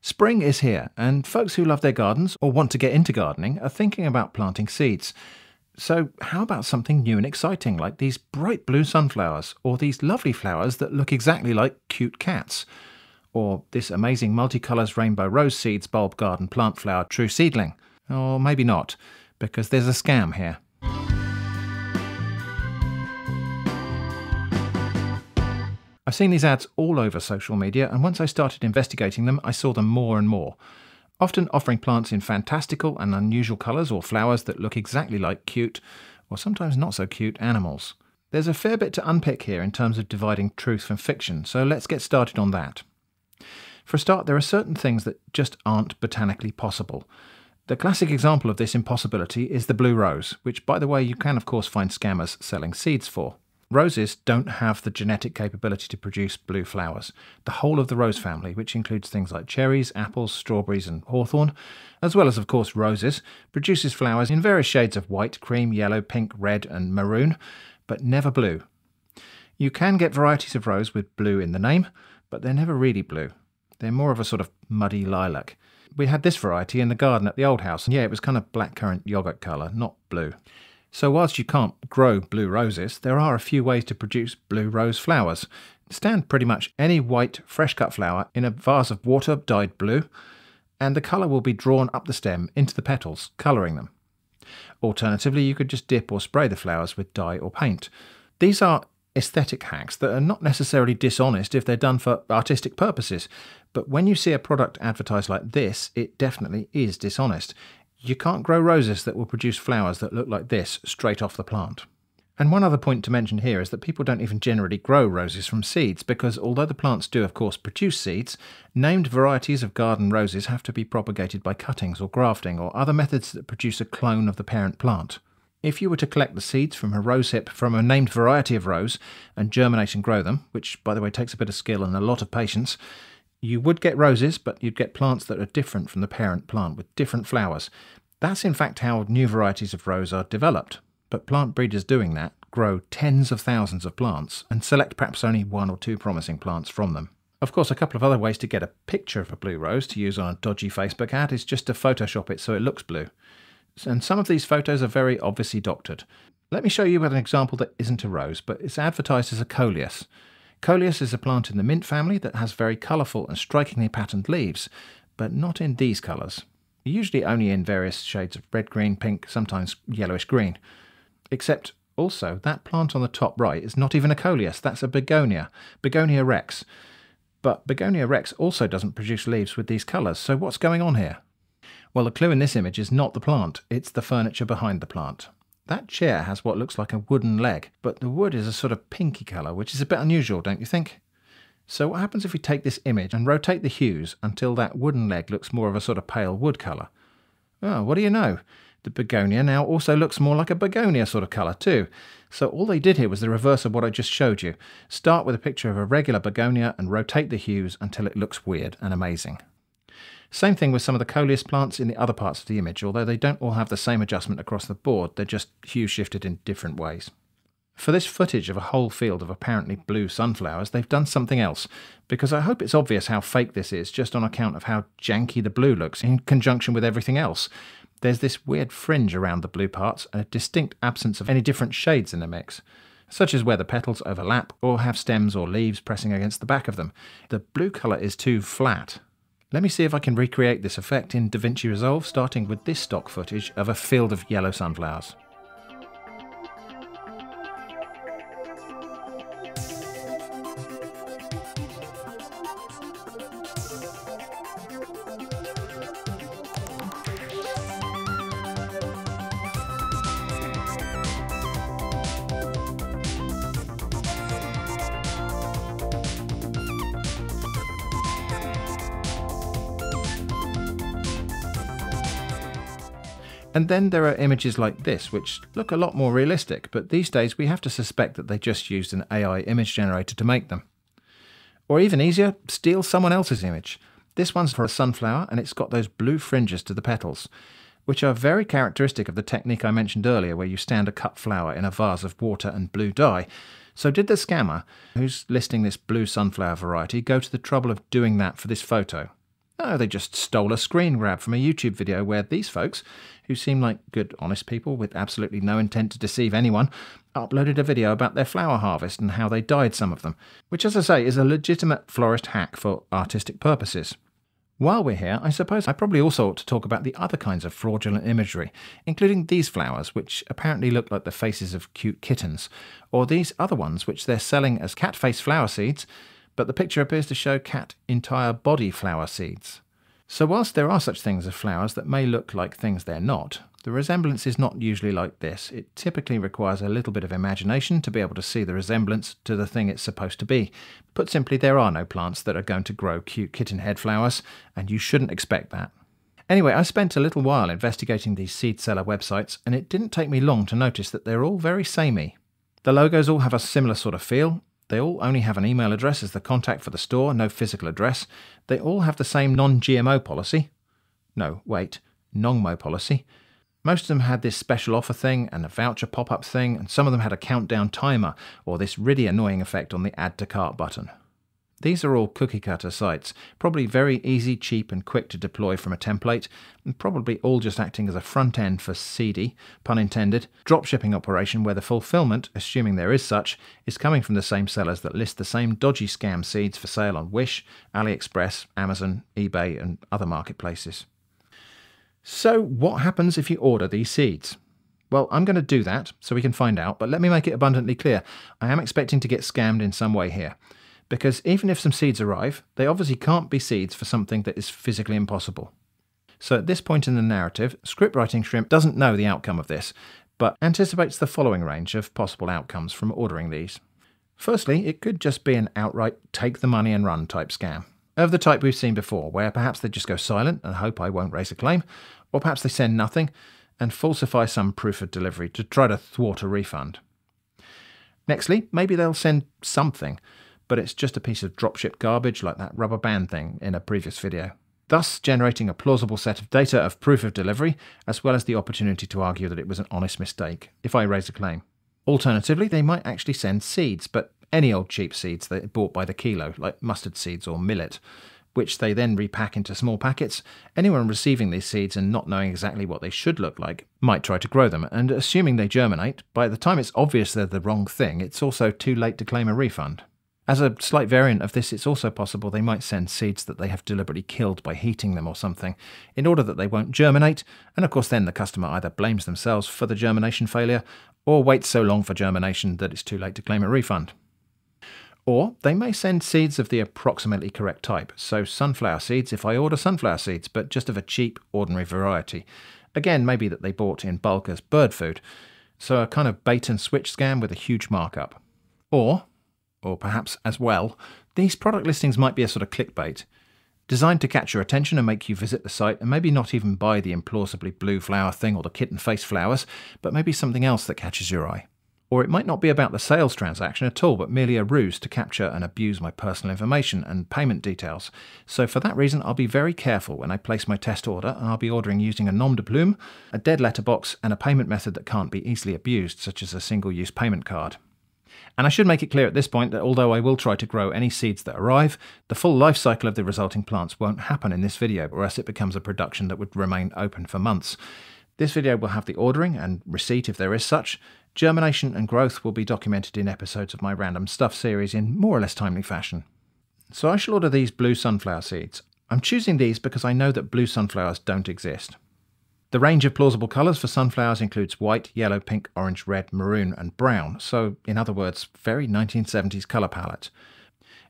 Spring is here, and folks who love their gardens or want to get into gardening are thinking about planting seeds. So how about something new and exciting like these bright blue sunflowers, or these lovely flowers that look exactly like cute cats? Or this amazing multicolours rainbow rose seeds bulb garden plant flower true seedling? Or maybe not, because there's a scam here. I've seen these ads all over social media, and once I started investigating them, I saw them more and more. Often offering plants in fantastical and unusual colours or flowers that look exactly like cute, or sometimes not so cute, animals. There's a fair bit to unpick here in terms of dividing truth from fiction, so let's get started on that. For a start, there are certain things that just aren't botanically possible. The classic example of this impossibility is the blue rose, which, by the way, you can of course find scammers selling seeds for. Roses don't have the genetic capability to produce blue flowers. The whole of the rose family, which includes things like cherries, apples, strawberries and hawthorn, as well as of course roses, produces flowers in various shades of white, cream, yellow, pink, red and maroon, but never blue. You can get varieties of rose with blue in the name, but they're never really blue. They're more of a sort of muddy lilac. We had this variety in the garden at the old house, and yeah, it was kind of blackcurrant yogurt colour, not blue. So whilst you can't grow blue roses, there are a few ways to produce blue rose flowers. Stand pretty much any white, fresh cut flower in a vase of water dyed blue, and the colour will be drawn up the stem into the petals, colouring them. Alternatively, you could just dip or spray the flowers with dye or paint. These are aesthetic hacks that are not necessarily dishonest if they're done for artistic purposes, but when you see a product advertised like this, it definitely is dishonest. You can't grow roses that will produce flowers that look like this straight off the plant. And one other point to mention here is that people don't even generally grow roses from seeds, because although the plants do of course produce seeds, named varieties of garden roses have to be propagated by cuttings or grafting or other methods that produce a clone of the parent plant. If you were to collect the seeds from a rosehip from a named variety of rose and germinate and grow them, which by the way takes a bit of skill and a lot of patience, you would get roses, but you'd get plants that are different from the parent plant with different flowers. That's in fact how new varieties of rose are developed, but plant breeders doing that grow tens of thousands of plants and select perhaps only one or two promising plants from them. Of course, a couple of other ways to get a picture of a blue rose to use on a dodgy Facebook ad is just to Photoshop it so it looks blue. And some of these photos are very obviously doctored. Let me show you with an example that isn't a rose, but it's advertised as a coleus. Coleus is a plant in the mint family that has very colourful and strikingly patterned leaves, but not in these colours. Usually only in various shades of red, green, pink, sometimes yellowish green. Except also that plant on the top right is not even a coleus, that's a begonia, Begonia rex. But Begonia rex also doesn't produce leaves with these colours, so what's going on here? Well, the clue in this image is not the plant, it's the furniture behind the plant. That chair has what looks like a wooden leg, but the wood is a sort of pinky colour, which is a bit unusual, don't you think? So what happens if we take this image and rotate the hues until that wooden leg looks more of a sort of pale wood colour? Oh, what do you know? The begonia now also looks more like a begonia sort of colour too. So all they did here was the reverse of what I just showed you. Start with a picture of a regular begonia and rotate the hues until it looks weird and amazing. Same thing with some of the coleus plants in the other parts of the image, although they don't all have the same adjustment across the board, they're just hue shifted in different ways. For this footage of a whole field of apparently blue sunflowers, they've done something else, because I hope it's obvious how fake this is just on account of how janky the blue looks in conjunction with everything else. There's this weird fringe around the blue parts and a distinct absence of any different shades in the mix, such as where the petals overlap or have stems or leaves pressing against the back of them. The blue colour is too flat. Let me see if I can recreate this effect in DaVinci Resolve, starting with this stock footage of a field of yellow sunflowers. And then there are images like this, which look a lot more realistic, but these days we have to suspect that they just used an AI image generator to make them. Or even easier, steal someone else's image. This one's for a sunflower, and it's got those blue fringes to the petals, which are very characteristic of the technique I mentioned earlier, where you stand a cut flower in a vase of water and blue dye. So did the scammer, who's listing this blue sunflower variety, go to the trouble of doing that for this photo? Oh, they just stole a screen grab from a YouTube video where these folks, who seem like good, honest people with absolutely no intent to deceive anyone, uploaded a video about their flower harvest and how they dyed some of them, which, as I say, is a legitimate florist hack for artistic purposes. While we're here, I suppose I probably also ought to talk about the other kinds of fraudulent imagery, including these flowers, which apparently look like the faces of cute kittens, or these other ones which they're selling as cat face flower seeds, but the picture appears to show cat entire body flower seeds. So whilst there are such things as flowers that may look like things they're not, the resemblance is not usually like this. It typically requires a little bit of imagination to be able to see the resemblance to the thing it's supposed to be. Put simply, there are no plants that are going to grow cute kitten head flowers, and you shouldn't expect that. Anyway, I spent a little while investigating these seed seller websites, and it didn't take me long to notice that they're all very samey. The logos all have a similar sort of feel. They all only have an email address as the contact for the store, no physical address. They all have the same non-GMO policy. No, wait, NONGMO policy. Most of them had this special offer thing and a voucher pop-up thing, and some of them had a countdown timer or this really annoying effect on the add to cart button. These are all cookie-cutter sites, probably very easy, cheap and quick to deploy from a template, and probably all just acting as a front end for seedy, pun intended, dropshipping operation where the fulfillment, assuming there is such, is coming from the same sellers that list the same dodgy scam seeds for sale on Wish, AliExpress, Amazon, eBay and other marketplaces. So what happens if you order these seeds? Well, I'm going to do that so we can find out, but let me make it abundantly clear. I am expecting to get scammed in some way here. Because even if some seeds arrive, they obviously can't be seeds for something that is physically impossible. So at this point in the narrative, Scriptwriting Shrimp doesn't know the outcome of this, but anticipates the following range of possible outcomes from ordering these. Firstly, it could just be an outright take the money and run type scam, of the type we've seen before, where perhaps they just go silent and hope I won't raise a claim, or perhaps they send nothing and falsify some proof of delivery to try to thwart a refund. Nextly, maybe they'll send something, but it's just a piece of dropship garbage like that rubber band thing in a previous video, thus generating a plausible set of data of proof of delivery, as well as the opportunity to argue that it was an honest mistake, if I raise a claim. Alternatively, they might actually send seeds, but any old cheap seeds they bought by the kilo, like mustard seeds or millet, which they then repack into small packets. Anyone receiving these seeds and not knowing exactly what they should look like might try to grow them, and assuming they germinate, by the time it's obvious they're the wrong thing, it's also too late to claim a refund. As a slight variant of this, it's also possible they might send seeds that they have deliberately killed by heating them or something, in order that they won't germinate, and of course then the customer either blames themselves for the germination failure, or waits so long for germination that it's too late to claim a refund. Or they may send seeds of the approximately correct type, so sunflower seeds if I order sunflower seeds, but just of a cheap, ordinary variety. Again, maybe that they bought in bulk as bird food, so a kind of bait and switch scam with a huge markup. Or perhaps as well, these product listings might be a sort of clickbait, designed to catch your attention and make you visit the site and maybe not even buy the implausibly blue flower thing or the kitten face flowers, but maybe something else that catches your eye. Or it might not be about the sales transaction at all, but merely a ruse to capture and abuse my personal information and payment details. So for that reason, I'll be very careful when I place my test order, and I'll be ordering using a nom de plume, a dead letterbox, and a payment method that can't be easily abused, such as a single-use payment card. And I should make it clear at this point that although I will try to grow any seeds that arrive, the full life cycle of the resulting plants won't happen in this video, or else it becomes a production that would remain open for months. This video will have the ordering and receipt if there is such. Germination and growth will be documented in episodes of my Random Stuff series in more or less timely fashion. So I shall order these blue sunflower seeds. I'm choosing these because I know that blue sunflowers don't exist. The range of plausible colours for sunflowers includes white, yellow, pink, orange, red, maroon and brown, so in other words, very 1970s colour palette.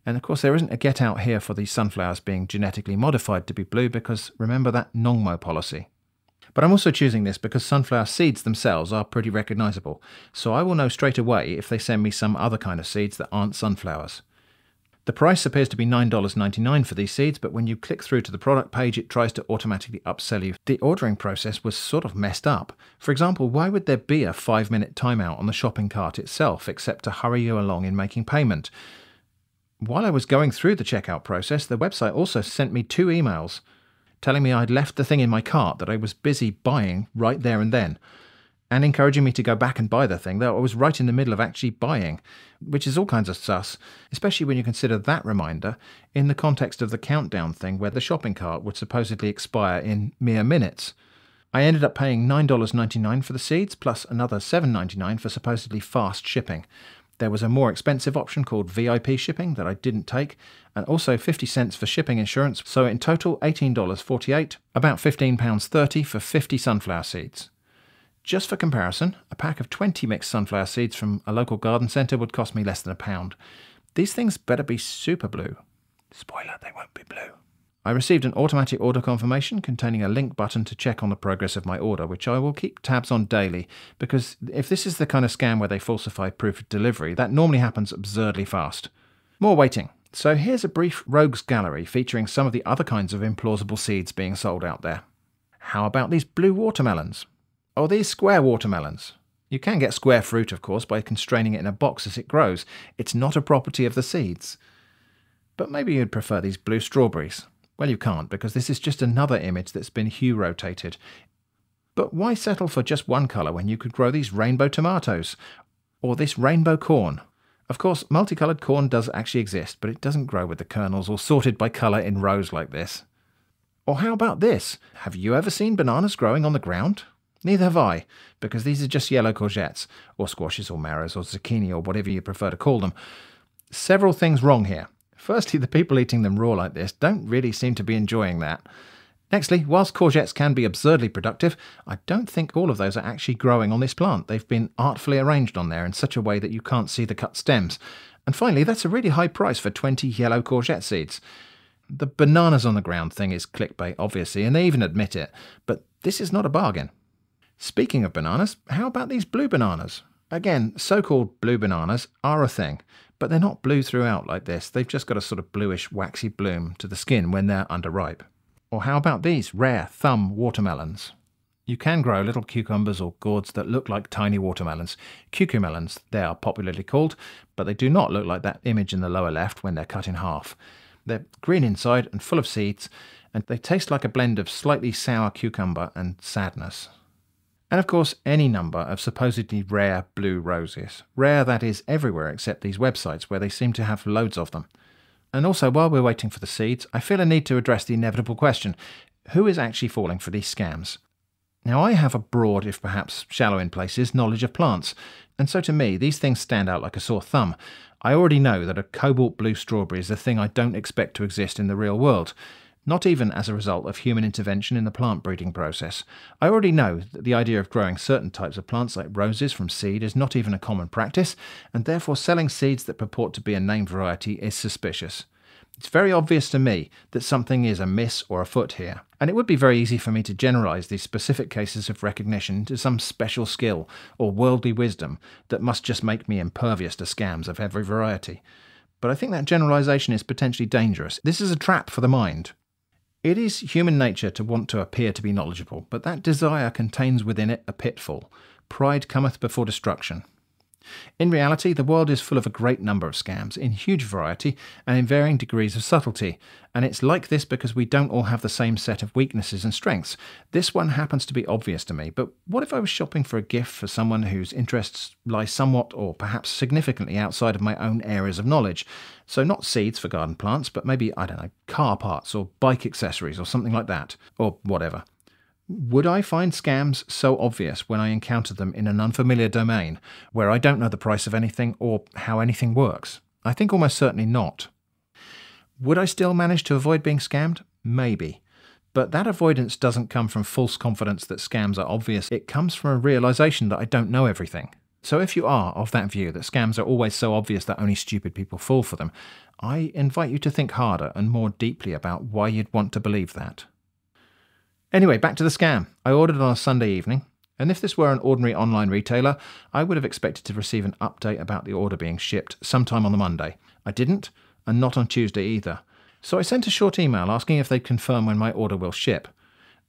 And of course there isn't a get out here for these sunflowers being genetically modified to be blue because remember that NONGMO policy. But I'm also choosing this because sunflower seeds themselves are pretty recognisable, so I will know straight away if they send me some other kind of seeds that aren't sunflowers. The price appears to be $9.99 for these seeds, but when you click through to the product page, it tries to automatically upsell you. The ordering process was sort of messed up. For example, why would there be a 5-minute timeout on the shopping cart itself, except to hurry you along in making payment? While I was going through the checkout process, the website also sent me 2 emails telling me I'd left the thing in my cart that I was busy buying right there and then. and encouraging me to go back and buy the thing that I was right in the middle of actually buying, which is all kinds of sus, especially when you consider that reminder in the context of the countdown thing where the shopping cart would supposedly expire in mere minutes. I ended up paying $9.99 for the seeds, plus another $7.99 for supposedly fast shipping. There was a more expensive option called VIP shipping that I didn't take, and also 50 cents for shipping insurance, so in total $18.48, about £15.30 for 50 sunflower seeds. Just for comparison, a pack of 20 mixed sunflower seeds from a local garden centre would cost me less than £1. These things better be super blue. Spoiler, they won't be blue. I received an automatic order confirmation containing a link button to check on the progress of my order, which I will keep tabs on daily, because if this is the kind of scam where they falsify proof of delivery, that normally happens absurdly fast. More waiting. So here's a brief rogues gallery featuring some of the other kinds of implausible seeds being sold out there. How about these blue watermelons? Or these square watermelons? You can get square fruit, of course, by constraining it in a box as it grows. It's not a property of the seeds. But maybe you'd prefer these blue strawberries. Well, you can't, because this is just another image that's been hue rotated. But why settle for just one colour when you could grow these rainbow tomatoes? Or this rainbow corn? Of course, multicoloured corn does actually exist, but it doesn't grow with the kernels or sorted by colour in rows like this. Or how about this? Have you ever seen bananas growing on the ground? Neither have I, because these are just yellow courgettes, or squashes or marrows or zucchini or whatever you prefer to call them. Several things wrong here. Firstly, the people eating them raw like this don't really seem to be enjoying that. Nextly, whilst courgettes can be absurdly productive, I don't think all of those are actually growing on this plant. They've been artfully arranged on there in such a way that you can't see the cut stems. And finally, that's a really high price for 20 yellow courgette seeds. The bananas on the ground thing is clickbait, obviously, and they even admit it, but this is not a bargain. Speaking of bananas, how about these blue bananas? Again, so-called blue bananas are a thing, but they're not blue throughout like this. They've just got a sort of bluish, waxy bloom to the skin when they're underripe. Or how about these rare thumb watermelons? You can grow little cucumbers or gourds that look like tiny watermelons. Cucumelons, they are popularly called, but they do not look like that image in the lower left when they're cut in half. They're green inside and full of seeds, and they taste like a blend of slightly sour cucumber and sadness. And of course, any number of supposedly rare blue roses. Rare, that is, everywhere except these websites where they seem to have loads of them. And also, while we're waiting for the seeds, I feel a need to address the inevitable question: who is actually falling for these scams? Now, I have a broad, if perhaps shallow in places, knowledge of plants, and so to me, these things stand out like a sore thumb. I already know that a cobalt blue strawberry is a thing I don't expect to exist in the real world. Not even as a result of human intervention in the plant breeding process. I already know that the idea of growing certain types of plants like roses from seed is not even a common practice, and therefore selling seeds that purport to be a named variety is suspicious. It's very obvious to me that something is amiss or afoot here, and it would be very easy for me to generalise these specific cases of recognition to some special skill or worldly wisdom that must just make me impervious to scams of every variety. But I think that generalisation is potentially dangerous. This is a trap for the mind. It is human nature to want to appear to be knowledgeable, but that desire contains within it a pitfall. Pride cometh before destruction. In reality, the world is full of a great number of scams, in huge variety and in varying degrees of subtlety, and it's like this because we don't all have the same set of weaknesses and strengths. This one happens to be obvious to me, but what if I was shopping for a gift for someone whose interests lie somewhat or perhaps significantly outside of my own areas of knowledge? So not seeds for garden plants, but maybe, I don't know, car parts or bike accessories or something like that, or whatever. Would I find scams so obvious when I encounter them in an unfamiliar domain, where I don't know the price of anything or how anything works? I think almost certainly not. Would I still manage to avoid being scammed? Maybe. But that avoidance doesn't come from false confidence that scams are obvious. It comes from a realisation that I don't know everything. So if you are of that view that scams are always so obvious that only stupid people fall for them, I invite you to think harder and more deeply about why you'd want to believe that. Anyway, back to the scam. I ordered on a Sunday evening, and if this were an ordinary online retailer, I would have expected to receive an update about the order being shipped sometime on the Monday. I didn't, and not on Tuesday either. So I sent a short email asking if they'd confirm when my order will ship.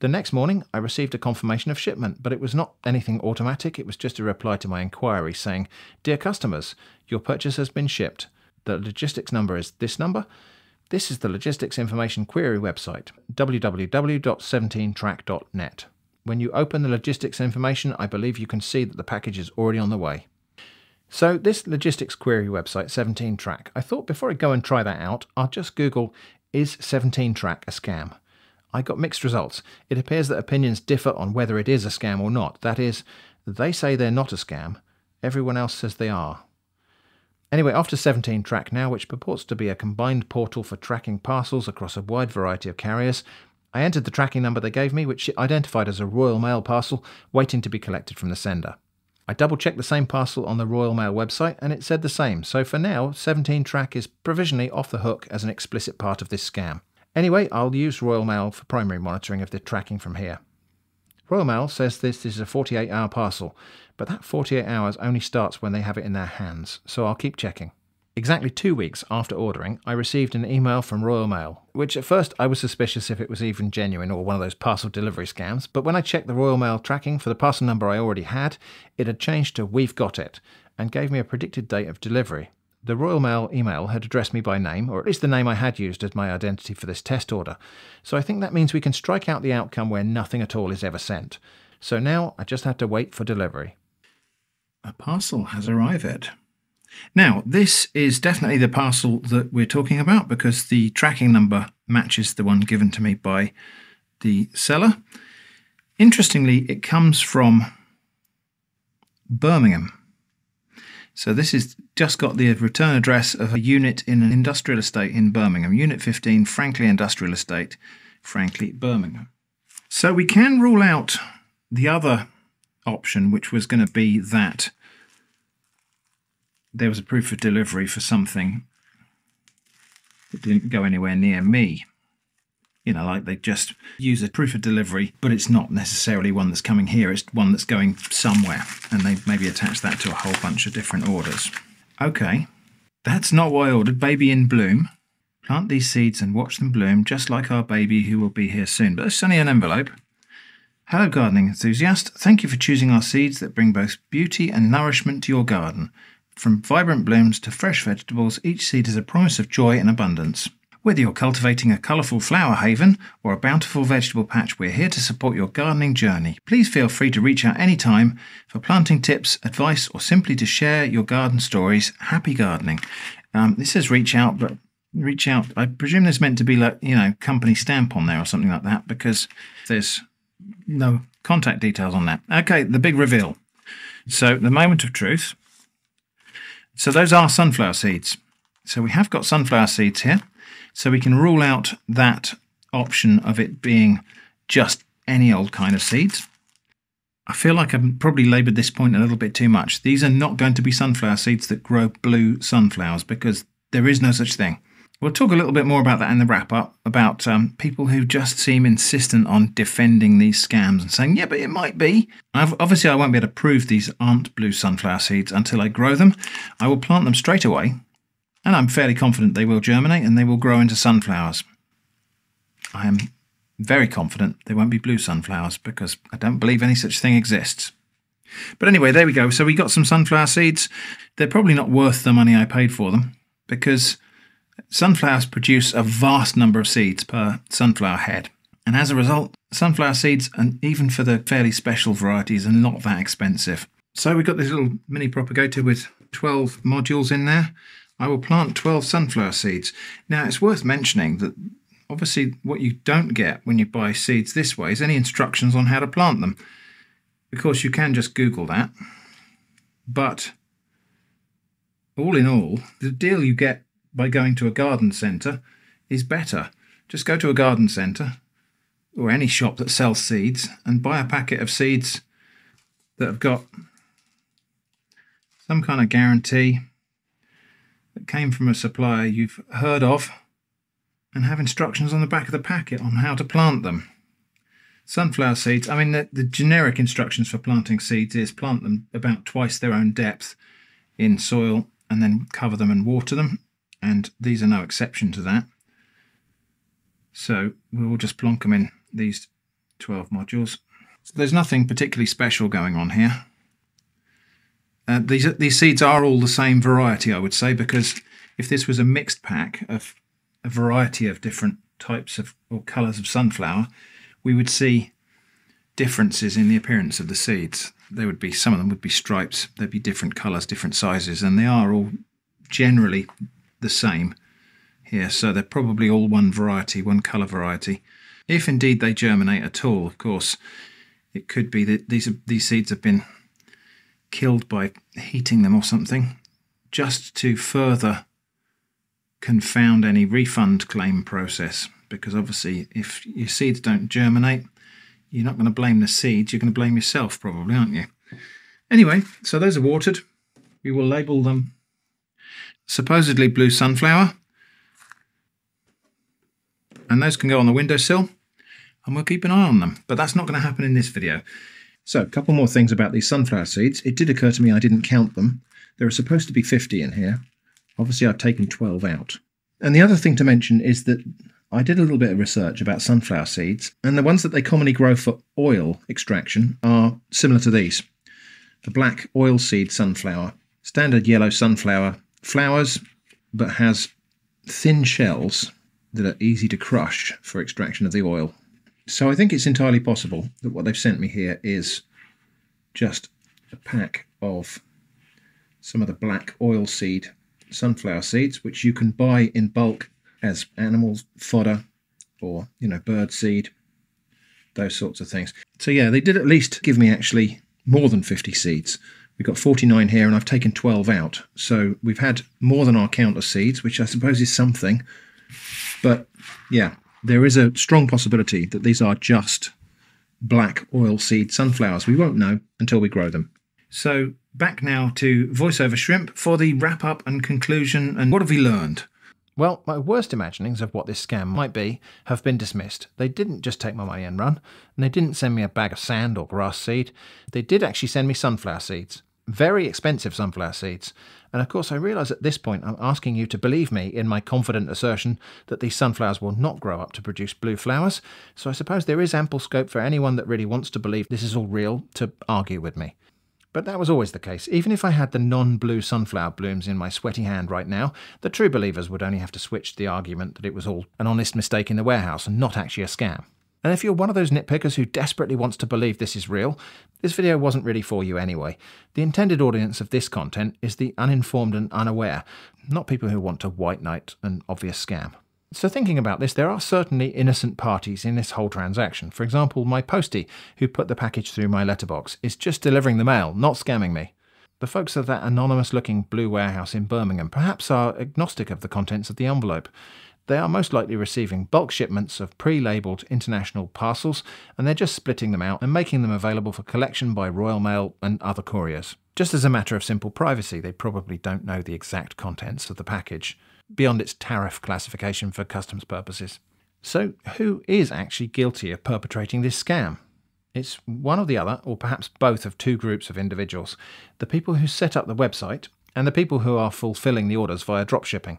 The next morning, I received a confirmation of shipment, but it was not anything automatic. It was just a reply to my inquiry saying, "Dear customers, your purchase has been shipped. The logistics number is this number. This is the Logistics Information Query website, www.17track.net. When you open the logistics information, I believe you can see that the package is already on the way. So this logistics query website, 17Track, I thought before I go and try that out, I'll just Google, is 17Track a scam? I got mixed results. It appears that opinions differ on whether it is a scam or not. That is, they say they're not a scam. Everyone else says they are. Anyway, after 17Track now, which purports to be a combined portal for tracking parcels across a wide variety of carriers, I entered the tracking number they gave me, which identified as a Royal Mail parcel waiting to be collected from the sender. I double-checked the same parcel on the Royal Mail website and it said the same, so for now 17Track is provisionally off the hook as an explicit part of this scam. Anyway, I'll use Royal Mail for primary monitoring of the tracking from here. Royal Mail says this is a 48-hour parcel, but that 48 hours only starts when they have it in their hands, so I'll keep checking. Exactly 2 weeks after ordering, I received an email from Royal Mail, which at first I was suspicious if it was even genuine or one of those parcel delivery scams, but when I checked the Royal Mail tracking for the parcel number I already had, it had changed to "We've got it," and gave me a predicted date of delivery. The Royal Mail email had addressed me by name, or at least the name I had used as my identity for this test order, so I think that means we can strike out the outcome where nothing at all is ever sent. So now I just have to wait for delivery. A parcel has arrived. Now, this is definitely the parcel that we're talking about because the tracking number matches the one given to me by the seller. Interestingly, it comes from Birmingham. So this is just got the return address of a unit in an industrial estate in Birmingham. Unit 15, Franklin Industrial Estate, Franklin, Birmingham. So we can rule out the other option, which was going to be that there was a proof of delivery for something that didn't go anywhere near me. You know, like they just use a proof of delivery, but it's not necessarily one that's coming here, it's one that's going somewhere, and they maybe attach that to a whole bunch of different orders. Okay, that's not what I ordered. Baby in bloom. Plant these seeds and watch them bloom, just like our baby who will be here soon. But it's only an envelope. Hello, gardening enthusiast. Thank you for choosing our seeds that bring both beauty and nourishment to your garden. From vibrant blooms to fresh vegetables, each seed is a promise of joy and abundance. Whether you're cultivating a colourful flower haven or a bountiful vegetable patch, we're here to support your gardening journey. Please feel free to reach out anytime for planting tips, advice, or simply to share your garden stories. Happy gardening. This says reach out, but reach out, I presume there's meant to be like, you know, company stamp on there or something like that because there's no contact details on that. Okay, the big reveal. So the moment of truth. So those are sunflower seeds. So we have got sunflower seeds here. So we can rule out that option of it being just any old kind of seeds. I feel like I've probably laboured this point a little bit too much. These are not going to be sunflower seeds that grow blue sunflowers because there is no such thing. We'll talk a little bit more about that in the wrap-up, about people who just seem insistent on defending these scams and saying, yeah, but it might be. Obviously, I won't be able to prove these aren't blue sunflower seeds until I grow them. I will plant them straight away, and I'm fairly confident they will germinate and they will grow into sunflowers. I am very confident they won't be blue sunflowers because I don't believe any such thing exists. But anyway, there we go. So we got some sunflower seeds. They're probably not worth the money I paid for them because sunflowers produce a vast number of seeds per sunflower head. And as a result, sunflower seeds, and even for the fairly special varieties, are not that expensive. So we've got this little mini propagator with 12 modules in there. I will plant 12 sunflower seeds. Now, it's worth mentioning that obviously what you don't get when you buy seeds this way is any instructions on how to plant them. Of course, you can just Google that. But all in all, the deal you get by going to a garden centre is better. Just go to a garden centre or any shop that sells seeds and buy a packet of seeds that have got some kind of guarantee that came from a supplier you've heard of and have instructions on the back of the packet on how to plant them. Sunflower seeds, I mean the generic instructions for planting seeds is plant them about twice their own depth in soil and then cover them and water them. And these are no exception to that. So we'll just plonk them in these 12 modules. So there's nothing particularly special going on here. These seeds are all the same variety, I would say, because if this was a mixed pack of a variety of different types of or colours of sunflower, we would see differences in the appearance of the seeds. There would be, some of them would be stripes, there'd be different colours, different sizes, and they are all generally the same here, so they're probably all one variety, one colour variety. If indeed they germinate at all, of course, it could be that these seeds have been killed by heating them or something, just to further confound any refund claim process, because obviously if your seeds don't germinate, you're not going to blame the seeds, you're going to blame yourself probably, aren't you? Anyway, so those are watered. We will label them supposedly blue sunflower, and those can go on the windowsill, and we'll keep an eye on them, but that's not going to happen in this video. So a couple more things about these sunflower seeds. It did occur to me I didn't count them. There are supposed to be 50 in here. Obviously I've taken 12 out. And the other thing to mention is that I did a little bit of research about sunflower seeds, and the ones that they commonly grow for oil extraction are similar to these. The black oilseed sunflower, standard yellow sunflower, flowers, but has thin shells that are easy to crush for extraction of the oil. So I think it's entirely possible that what they've sent me here is just a pack of some of the black oilseed sunflower seeds, which you can buy in bulk as animal fodder or, you know, bird seed, those sorts of things. So yeah, they did at least give me actually more than 50 seeds. We've got 49 here and I've taken 12 out. So we've had more than our count of seeds, which I suppose is something. But yeah, there is a strong possibility that these are just black oilseed sunflowers. We won't know until we grow them. So back now to voiceover shrimp for the wrap up and conclusion. And what have we learned? Well, my worst imaginings of what this scam might be have been dismissed. They didn't just take my money and run, and they didn't send me a bag of sand or grass seed. They did actually send me sunflower seeds. Very expensive sunflower seeds. And of course I realise at this point I'm asking you to believe me in my confident assertion that these sunflowers will not grow up to produce blue flowers, so I suppose there is ample scope for anyone that really wants to believe this is all real to argue with me. But that was always the case. Even if I had the non-blue sunflower blooms in my sweaty hand right now, the true believers would only have to switch the argument that it was all an honest mistake in the warehouse and not actually a scam. And if you're one of those nitpickers who desperately wants to believe this is real, this video wasn't really for you anyway. The intended audience of this content is the uninformed and unaware, not people who want to white knight an obvious scam. So thinking about this, there are certainly innocent parties in this whole transaction. For example, my postie, who put the package through my letterbox, is just delivering the mail, not scamming me. The folks at that anonymous-looking blue warehouse in Birmingham perhaps are agnostic of the contents of the envelope. They are most likely receiving bulk shipments of pre-labelled international parcels, and they're just splitting them out and making them available for collection by Royal Mail and other couriers. Just as a matter of simple privacy, they probably don't know the exact contents of the package, beyond its tariff classification for customs purposes. So who is actually guilty of perpetrating this scam? It's one or the other, or perhaps both of two groups of individuals: the people who set up the website and the people who are fulfilling the orders via dropshipping.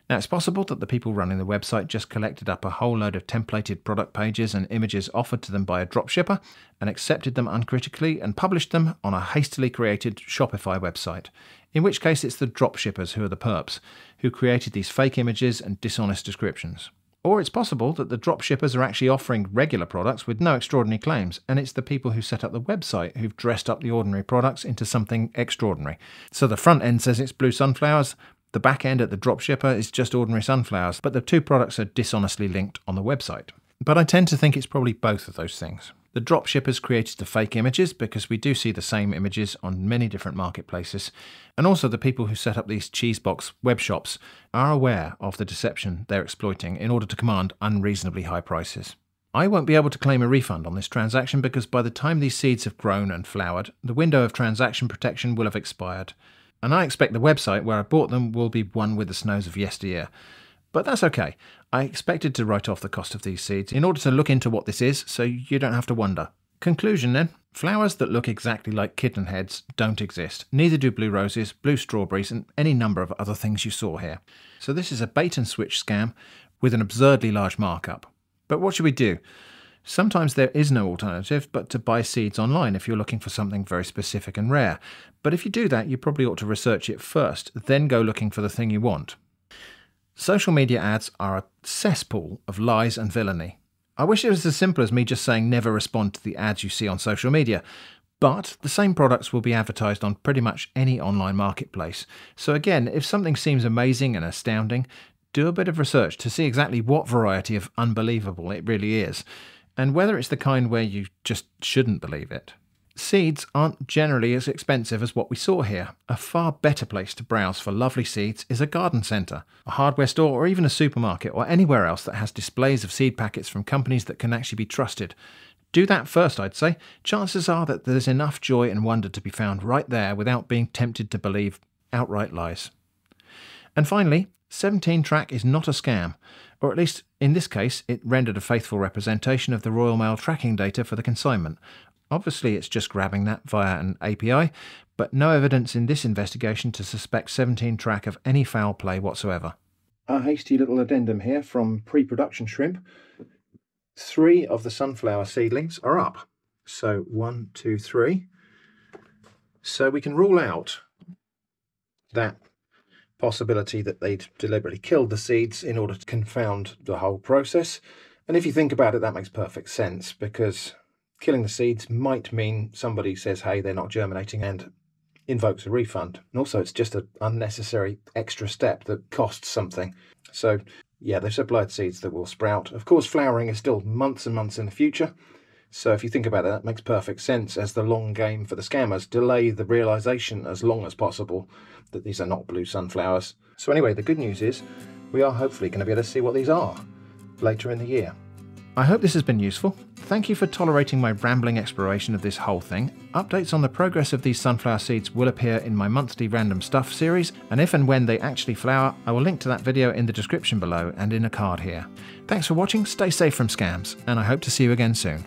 Now, it's possible that the people running the website just collected up a whole load of templated product pages and images offered to them by a dropshipper and accepted them uncritically and published them on a hastily created Shopify website, in which case it's the dropshippers who are the perps, who created these fake images and dishonest descriptions. Or it's possible that the dropshippers are actually offering regular products with no extraordinary claims, and it's the people who set up the website who've dressed up the ordinary products into something extraordinary. So the front end says it's blue sunflowers, the back end at the dropshipper is just ordinary sunflowers, but the two products are dishonestly linked on the website. But I tend to think it's probably both of those things. The dropshippers created the fake images because we do see the same images on many different marketplaces, and also the people who set up these cheesebox web shops are aware of the deception they're exploiting in order to command unreasonably high prices. I won't be able to claim a refund on this transaction because by the time these seeds have grown and flowered, the window of transaction protection will have expired. And I expect the website where I bought them will be one with the snows of yesteryear. But that's okay. I expected to write off the cost of these seeds in order to look into what this is, so you don't have to wonder. Conclusion then, flowers that look exactly like kitten heads don't exist. Neither do blue roses, blue strawberries, and any number of other things you saw here. So this is a bait and switch scam with an absurdly large markup. But what should we do? Sometimes there is no alternative but to buy seeds online if you're looking for something very specific and rare. But if you do that, you probably ought to research it first, then go looking for the thing you want. Social media ads are a cesspool of lies and villainy. I wish it was as simple as me just saying never respond to the ads you see on social media. But the same products will be advertised on pretty much any online marketplace. So again, if something seems amazing and astounding, do a bit of research to see exactly what variety of unbelievable it really is, and whether it's the kind where you just shouldn't believe it. Seeds aren't generally as expensive as what we saw here. A far better place to browse for lovely seeds is a garden centre, a hardware store, or even a supermarket, or anywhere else that has displays of seed packets from companies that can actually be trusted. Do that first, I'd say. Chances are that there's enough joy and wonder to be found right there without being tempted to believe outright lies. And finally, 17-track is not a scam, or at least in this case it rendered a faithful representation of the Royal Mail tracking data for the consignment. Obviously it's just grabbing that via an API, but no evidence in this investigation to suspect 17-track of any foul play whatsoever. A hasty little addendum here from pre-production shrimp. 3 of the sunflower seedlings are up. So 1, 2, 3. So we can rule out that possibility that they'd deliberately killed the seeds in order to confound the whole process. And if you think about it, that makes perfect sense, because killing the seeds might mean somebody says, hey, they're not germinating, and invokes a refund. And also it's just an unnecessary extra step that costs something. So yeah, they've supplied seeds that will sprout. Of course, flowering is still months and months in the future. So if you think about it, that makes perfect sense as the long game for the scammers. Delay the realization as long as possible that these are not blue sunflowers. So anyway, the good news is we are hopefully going to be able to see what these are later in the year. I hope this has been useful. Thank you for tolerating my rambling exploration of this whole thing. Updates on the progress of these sunflower seeds will appear in my monthly Random Stuff series, and if and when they actually flower, I will link to that video in the description below and in a card here. Thanks for watching, stay safe from scams, and I hope to see you again soon.